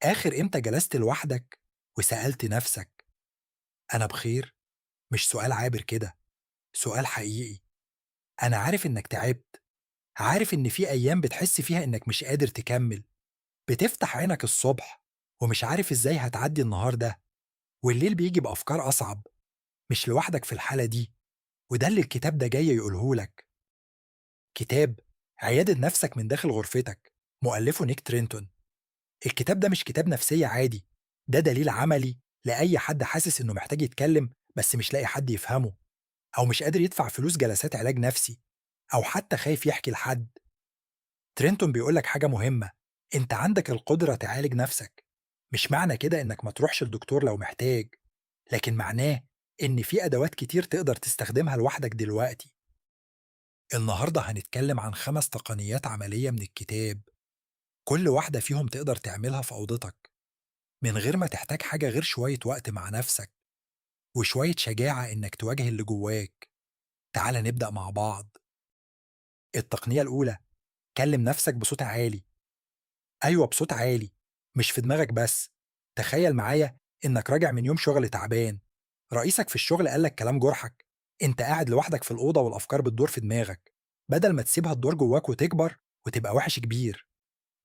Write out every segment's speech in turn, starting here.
آخر إمتى جلست لوحدك وسألت نفسك أنا بخير؟ مش سؤال عابر كده، سؤال حقيقي. أنا عارف إنك تعبت، عارف إن في أيام بتحس فيها إنك مش قادر تكمل، بتفتح عينك الصبح ومش عارف إزاي هتعدي النهار ده، والليل بيجي بأفكار أصعب. مش لوحدك في الحالة دي، وده اللي الكتاب ده جاي يقولهولك. كتاب عيادة نفسك من داخل غرفتك، مؤلفه نيك ترينتون. الكتاب ده مش كتاب نفسية عادي، ده دليل عملي لأي حد حاسس إنه محتاج يتكلم بس مش لاقي حد يفهمه، أو مش قادر يدفع فلوس جلسات علاج نفسي، أو حتى خايف يحكي لحد. ترينتون بيقولك حاجة مهمة: أنت عندك القدرة تعالج نفسك. مش معنى كده إنك ما تروحش لدكتور لو محتاج، لكن معناه إن في أدوات كتير تقدر تستخدمها لوحدك دلوقتي. النهاردة هنتكلم عن 5 تقنيات عملية من الكتاب، كل واحدة فيهم تقدر تعملها في أوضتك من غير ما تحتاج حاجة غير شوية وقت مع نفسك وشوية شجاعة إنك تواجه اللي جواك. تعال نبدأ مع بعض. التقنية الأولى: كلم نفسك بصوت عالي. أيوة، بصوت عالي، مش في دماغك بس. تخيل معايا إنك راجع من يوم شغل تعبان، رئيسك في الشغل قالك كلام جرحك، أنت قاعد لوحدك في الأوضة والأفكار بتدور في دماغك. بدل ما تسيبها تدور جواك وتكبر وتبقى وحش كبير،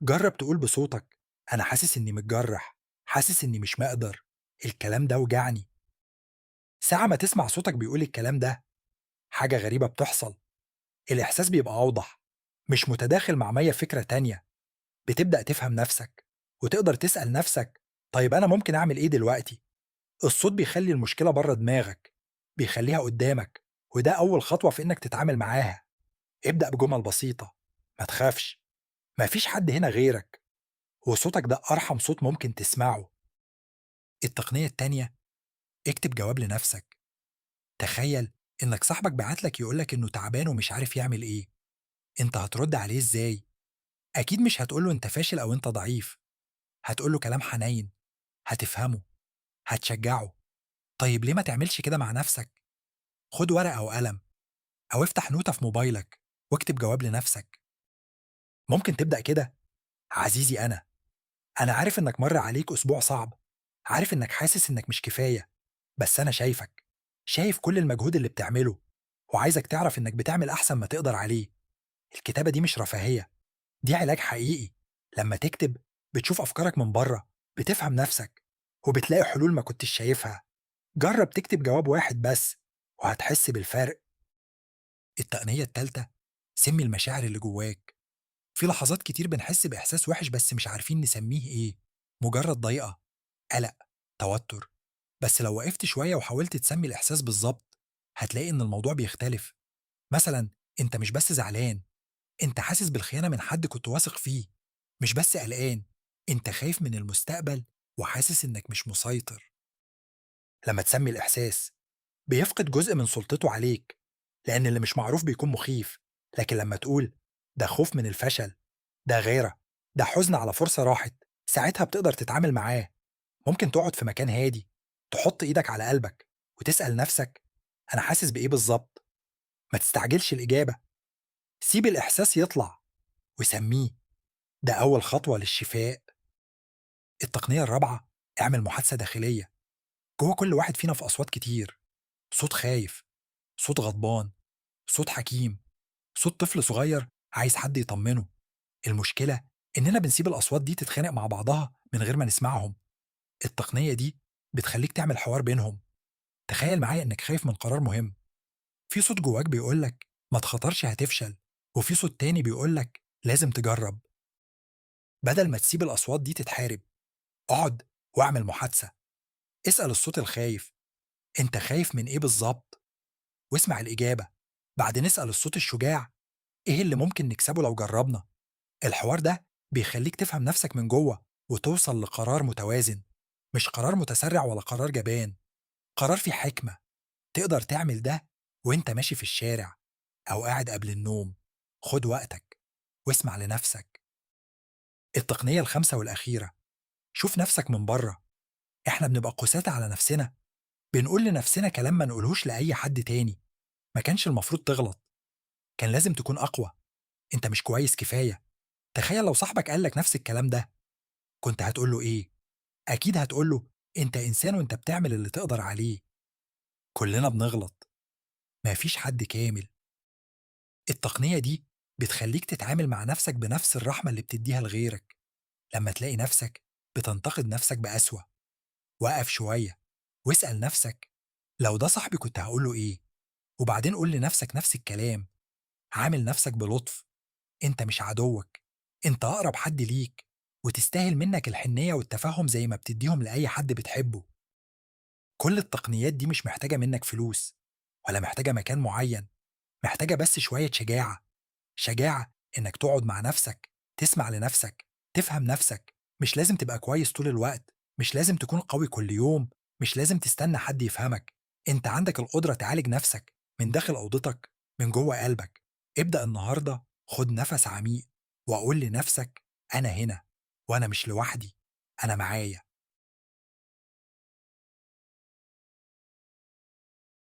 جرب تقول بصوتك: أنا حاسس إني متجرح، حاسس إني مش مقدر، الكلام ده وجعني. ساعة ما تسمع صوتك بيقول الكلام ده، حاجة غريبة بتحصل. الإحساس بيبقى أوضح، مش متداخل مع مية فكرة تانية. بتبدأ تفهم نفسك وتقدر تسأل نفسك: طيب أنا ممكن أعمل إيه دلوقتي؟ الصوت بيخلي المشكلة بره دماغك، بيخليها قدامك، وده أول خطوة في إنك تتعامل معاها. ابدأ بجمل بسيطة: ما تخافش، مفيش حد هنا غيرك، وصوتك ده أرحم صوت ممكن تسمعه. التقنية التانية: اكتب جواب لنفسك. تخيل إنك صاحبك بعتلك يقولك إنه تعبان ومش عارف يعمل إيه، أنت هترد عليه إزاي؟ أكيد مش هتقوله أنت فاشل أو أنت ضعيف، هتقوله كلام حنين، هتفهمه، هتشجعه. طيب ليه ما تعملش كده مع نفسك؟ خد ورقة وقلم، أو افتح نوتة في موبايلك واكتب جواب لنفسك. ممكن تبدأ كده: عزيزي أنا عارف إنك مر عليك أسبوع صعب، عارف إنك حاسس إنك مش كفاية، بس أنا شايفك، شايف كل المجهود اللي بتعمله، وعايزك تعرف إنك بتعمل أحسن ما تقدر عليه. الكتابة دي مش رفاهية، دي علاج حقيقي. لما تكتب بتشوف أفكارك من بره، بتفهم نفسك، وبتلاقي حلول ما كنتش شايفها. جرب تكتب جواب واحد بس وهتحس بالفرق. التقنية التالتة: سمي المشاعر اللي جواك. في لحظات كتير بنحس بإحساس وحش بس مش عارفين نسميه إيه، مجرد ضيقة، قلق، توتر. بس لو وقفت شوية وحاولت تسمي الإحساس بالظبط، هتلاقي إن الموضوع بيختلف. مثلا أنت مش بس زعلان، أنت حاسس بالخيانة من حد كنت واثق فيه. مش بس قلقان، أنت خايف من المستقبل وحاسس إنك مش مسيطر. لما تسمي الإحساس بيفقد جزء من سلطته عليك، لأن اللي مش معروف بيكون مخيف. لكن لما تقول: ده خوف من الفشل، ده غيرة، ده حزن على فرصة راحت، ساعتها بتقدر تتعامل معاه. ممكن تقعد في مكان هادي، تحط إيدك على قلبك وتسأل نفسك: أنا حاسس بإيه بالظبط؟ ما تستعجلش الإجابة، سيب الإحساس يطلع وسميه. ده أول خطوة للشفاء. التقنية الرابعة: اعمل محادثة داخلية. جوه كل واحد فينا في أصوات كتير: صوت خايف، صوت غضبان، صوت حكيم، صوت طفل صغير عايز حد يطمنه. المشكلة إننا بنسيب الأصوات دي تتخانق مع بعضها من غير ما نسمعهم. التقنية دي بتخليك تعمل حوار بينهم. تخيل معايا إنك خايف من قرار مهم، في صوت جواك بيقولك ما تخاطرش هتفشل، وفي صوت تاني بيقولك لازم تجرب. بدل ما تسيب الأصوات دي تتحارب، اقعد واعمل محادثة. اسأل الصوت الخايف: أنت خايف من إيه بالظبط؟ واسمع الإجابة. بعدين اسأل الصوت الشجاع: إيه اللي ممكن نكسبه لو جربنا؟ الحوار ده بيخليك تفهم نفسك من جوه وتوصل لقرار متوازن، مش قرار متسرع ولا قرار جبان، قرار فيه حكمة. تقدر تعمل ده وانت ماشي في الشارع أو قاعد قبل النوم. خد وقتك واسمع لنفسك. التقنية الخامسة والأخيرة: شوف نفسك من بره. احنا بنبقى قساة على نفسنا، بنقول لنفسنا كلام ما نقولهوش لأي حد تاني. ما كانش المفروض تغلط، كان لازم تكون أقوى، انت مش كويس كفاية. تخيل لو صاحبك قالك نفس الكلام ده، كنت هتقول له إيه؟ أكيد هتقول له أنت إنسان وأنت بتعمل اللي تقدر عليه. كلنا بنغلط، ما فيش حد كامل. التقنية دي بتخلّيك تتعامل مع نفسك بنفس الرحمة اللي بتدّيها لغيرك. لمّا تلاقي نفسك بتنتقد نفسك بقسوة، وقف شوية واسأل نفسك لو ده صاحبي كنت هاقول له إيه؟ وبعدين قُل لنفسك نفس الكلام. عامل نفسك بلطف. أنت مش عدوّك، أنت أقرب حد ليك، وتستاهل منّك الحنيّة والتفهُّم زي ما بتدّيهم لأي حد بتحبه. كل التقنيات دي مش محتاجة منّك فلوس، ولا محتاجة مكان معيّن، محتاجة بس شوية شجاعة. شجاعة إنّك تقعد مع نفسك، تسمع لنفسك، تفهم نفسك. مش لازم تبقى كويس طول الوقت، مش لازم تكون قوي كل يوم، مش لازم تستنى حد يفهمك. أنت عندك القدرة تعالج نفسك من داخل أوضتك، من جوّه قلبك. ابدأ النهارده خُد نَفَس عميق وقُل لنفسك أنا هنا، وأنا مش لوحدي، أنا معايا.